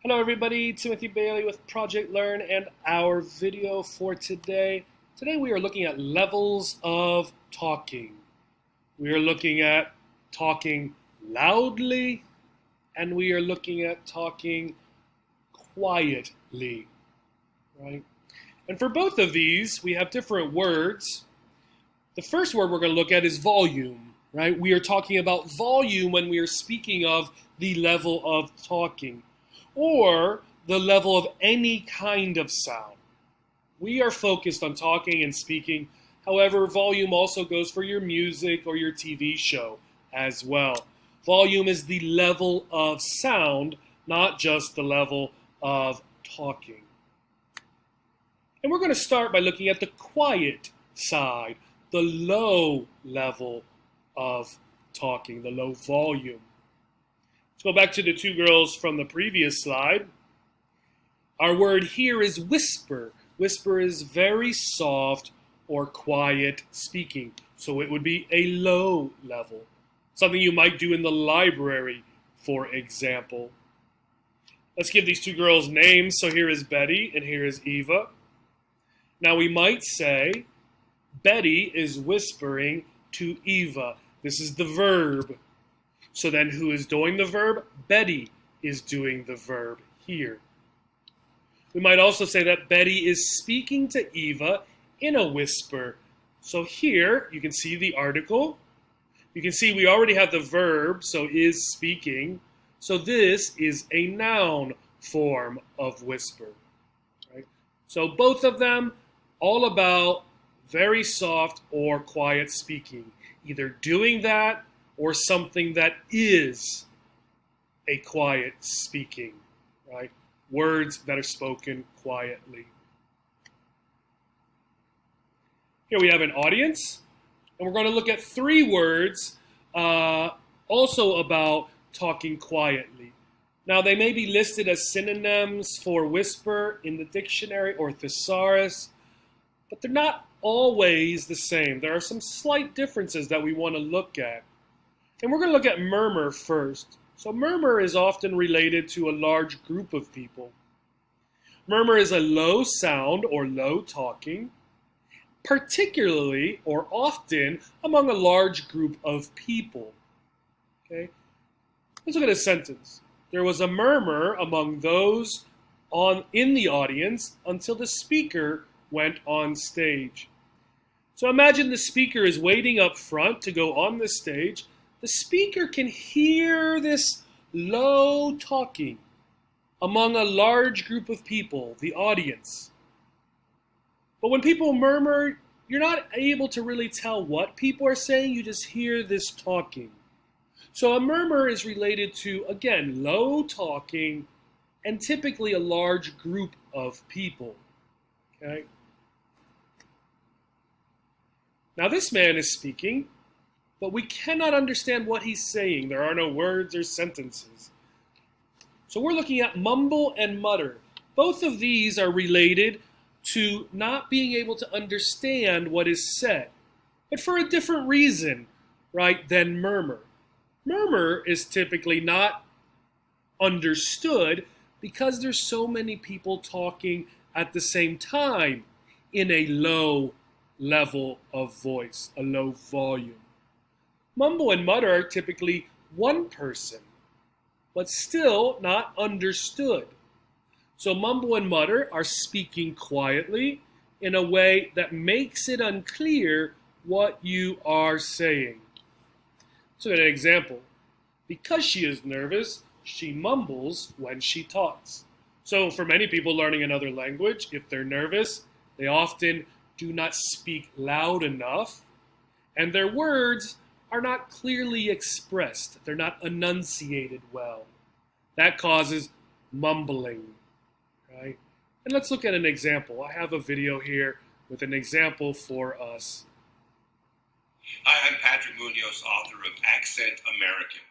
Hello everybody, Timothy Bailey with Project Learn and our video for today. Today we are looking at levels of talking. We are looking at talking loudly and we are looking at talking quietly, right? And for both of these, we have different words. The first word we're going to look at is volume, right? We are talking about volume when we are speaking of the level of talking, or the level of any kind of sound. We are focused on talking and speaking. However, volume also goes for your music or your TV show as well. Volume is the level of sound, not just the level of talking. And we're going to start by looking at the quiet side, the low level of talking, the low volume. Let's go back to the two girls from the previous slide. Our word here is whisper. Whisper is very soft or quiet speaking. So it would be a low level. Something you might do in the library, for example. Let's give these two girls names. So here is Betty and here is Eva. Now we might say Betty is whispering to Eva. This is the verb. So then who is doing the verb? Betty is doing the verb here. We might also say that Betty is speaking to Eva in a whisper. So here you can see the article. You can see we already have the verb, so is speaking. So this is a noun form of whisper. Right? So both of them, all about very soft or quiet speaking. Either doing that or something that is a quiet speaking, right? Words that are spoken quietly. Here we have an audience, and we're going to look at three words also about talking quietly. Now, they may be listed as synonyms for whisper in the dictionary or thesaurus, but they're not always the same. There are some slight differences that we want to look at. And we're going to look at murmur first. So murmur is often related to a large group of people. Murmur is a low sound or low talking, particularly or often among a large group of people. Okay? Let's look at a sentence. There was a murmur among those in the audience until the speaker went on stage. So imagine the speaker is waiting up front to go on the stage. The speaker can hear this low talking among a large group of people, the audience. But when people murmur, you're not able to really tell what people are saying, you just hear this talking. So a murmur is related to, again, low talking and typically a large group of people. Okay? Now this man is speaking, but we cannot understand what he's saying. There are no words or sentences. So we're looking at mumble and mutter. Both of these are related to not being able to understand what is said, but for a different reason, right, than murmur. Murmur is typically not understood because there's so many people talking at the same time in a low level of voice, a low volume. Mumble and mutter are typically one person, but still not understood. So mumble and mutter are speaking quietly in a way that makes it unclear what you are saying. So an example. Because she is nervous, she mumbles when she talks. So for many people learning another language, if they're nervous, they often do not speak loud enough, and their words are not clearly expressed. They're not enunciated well. That causes mumbling, right? And let's look at an example. I have a video here with an example for us. Hi, I'm Patrick Munoz, author of Accent American.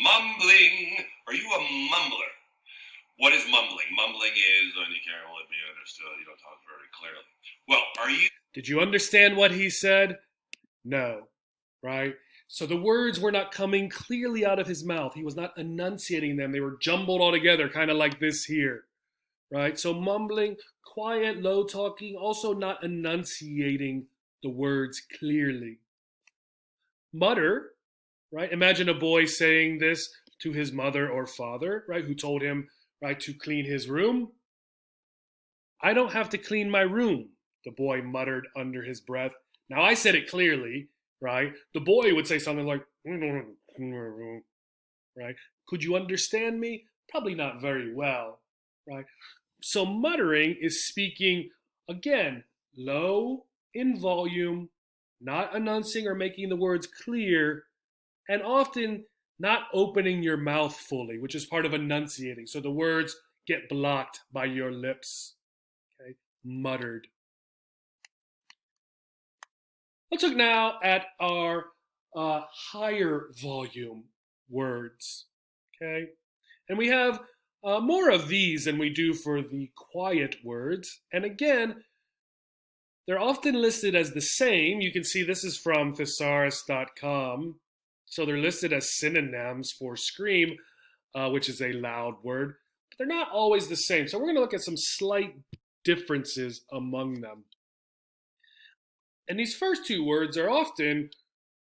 Mumbling. Are you a mumbler? What is mumbling? Mumbling is when you can't really be understood. You don't talk very clearly. Well, are you? Did you understand what he said? No, right? So the words were not coming clearly out of his mouth. He was not enunciating them. They were jumbled all together, kind of like this here, right? So mumbling, quiet, low talking, also not enunciating the words clearly. Mutter, right? Imagine a boy saying this to his mother or father, right, who told him, right, to clean his room. I don't have to clean my room, the boy muttered under his breath. Now I said it clearly, right? The boy would say something like, right? Could you understand me? Probably not very well, right? So muttering is speaking, again, low in volume, not enunciating or making the words clear, and often not opening your mouth fully, which is part of enunciating. So the words get blocked by your lips. Okay, muttered. Let's look now at our higher volume words. Okay, and we have more of these than we do for the quiet words. And again, they're often listed as the same. You can see this is from thesaurus.com. So they're listed as synonyms for scream, which is a loud word. But they're not always the same. So we're going to look at some slight differences among them. And these first two words are often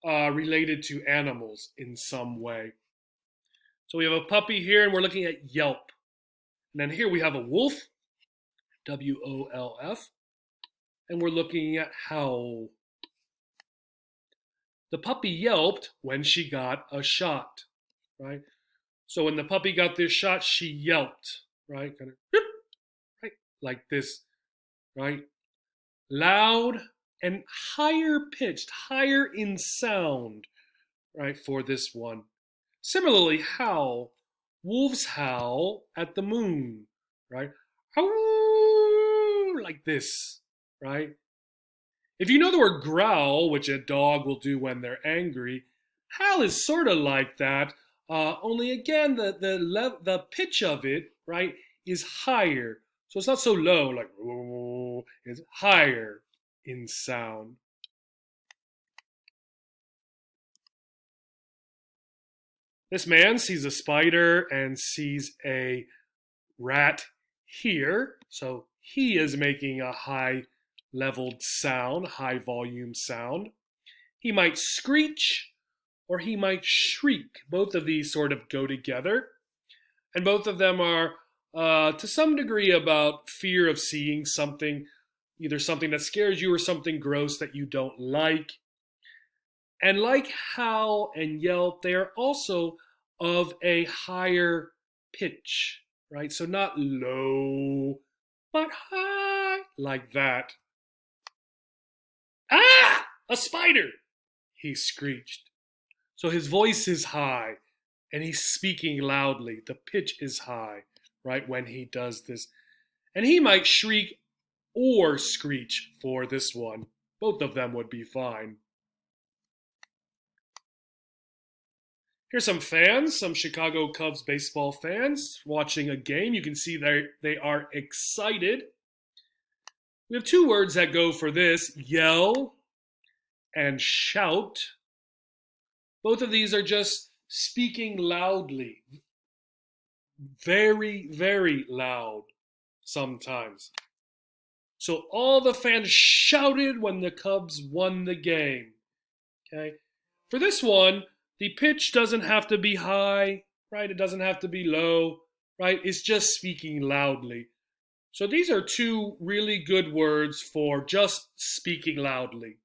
related to animals in some way. So we have a puppy here, and we're looking at yelp. And then here we have a wolf, W-O-L-F, and we're looking at howl. The puppy yelped when she got a shot, right? So when the puppy got this shot, she yelped, right? Kind of, right, like this, right? Loud and higher pitched, higher in sound, right, for this one. Similarly, howl. Wolves howl at the moon, right? Howl, like this, right? If you know the word growl, which a dog will do when they're angry, howl is sort of like that. Only again, the pitch of it, right, is higher. So it's not so low, like it's higher in sound. This man sees a spider and sees a rat here. So he is making a high leveled sound, high volume sound. He might screech or he might shriek. Both of these sort of go together. And both of them are, to some degree, about fear of seeing something, either something that scares you or something gross that you don't like. And like howl and yelp, they are also of a higher pitch, right? So not low, but high, like that. Ah! A spider! He screeched. So his voice is high, and he's speaking loudly. The pitch is high, right, when he does this. And he might shriek or screech for this one. Both of them would be fine. Here's some fans, some Chicago Cubs baseball fans watching a game. You can see they are excited. We have two words that go for this, yell and shout. Both of these are just speaking loudly. Very, very loud sometimes. So all the fans shouted when the Cubs won the game. Okay? For this one, the pitch doesn't have to be high, right? It doesn't have to be low, right? It's just speaking loudly. So these are two really good words for just speaking loudly,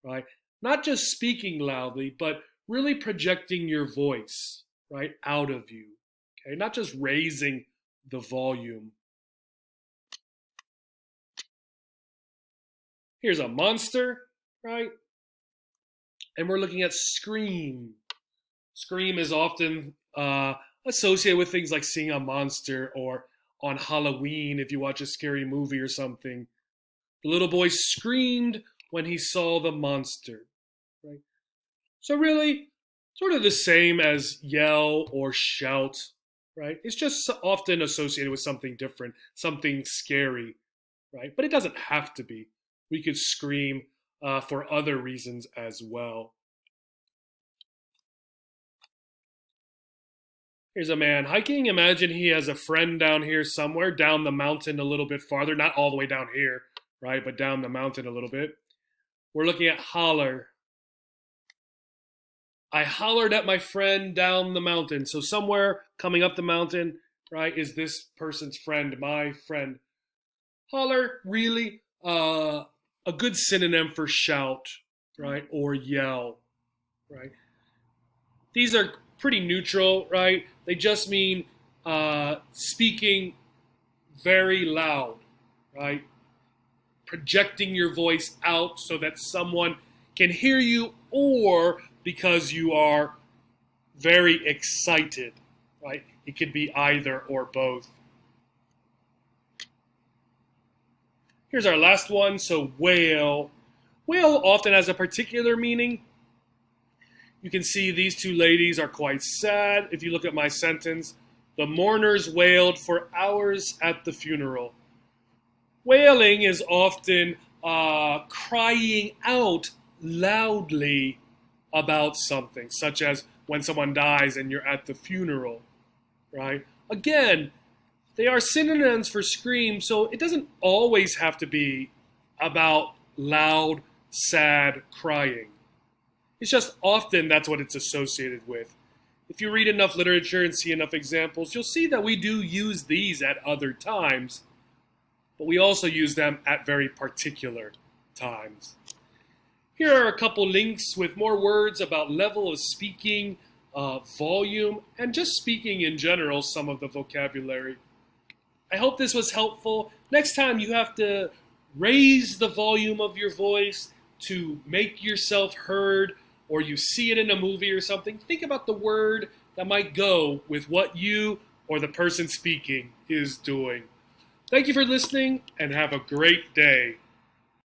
right? Not just speaking loudly, but really projecting your voice, right, out of you, okay? Not just raising the volume. Here's a monster, right? And we're looking at scream. Scream is often associated with things like seeing a monster, or on Halloween if you watch a scary movie or something. The little boy screamed when he saw the monster. Right? So really, sort of the same as yell or shout. Right? It's just often associated with something different, something scary. Right? But it doesn't have to be. We could scream for other reasons as well. Here's a man hiking. Imagine he has a friend down here somewhere, down the mountain a little bit farther. Not all the way down here, right? But down the mountain a little bit. We're looking at holler. I hollered at my friend down the mountain. So somewhere coming up the mountain, right, is this person's friend, my friend. Holler, really, a good synonym for shout, right, or yell, right? These are pretty neutral, right? They just mean speaking very loud, right? Projecting your voice out so that someone can hear you, or because you are very excited, right? It could be either or both. Here's our last one. So wail. Wail often has a particular meaning. You can see these two ladies are quite sad. If you look at my sentence, the mourners wailed for hours at the funeral. Wailing is often crying out loudly about something, such as when someone dies and you're at the funeral, right? Again, they are synonyms for scream, so it doesn't always have to be about loud, sad crying. It's just often that's what it's associated with. If you read enough literature and see enough examples, you'll see that we do use these at other times, but we also use them at very particular times. Here are a couple links with more words about level of speaking, volume, and just speaking in general, some of the vocabulary. I hope this was helpful. Next time you have to raise the volume of your voice to make yourself heard, or you see it in a movie or something, think about the word that might go with what you or the person speaking is doing. Thank you for listening, and have a great day.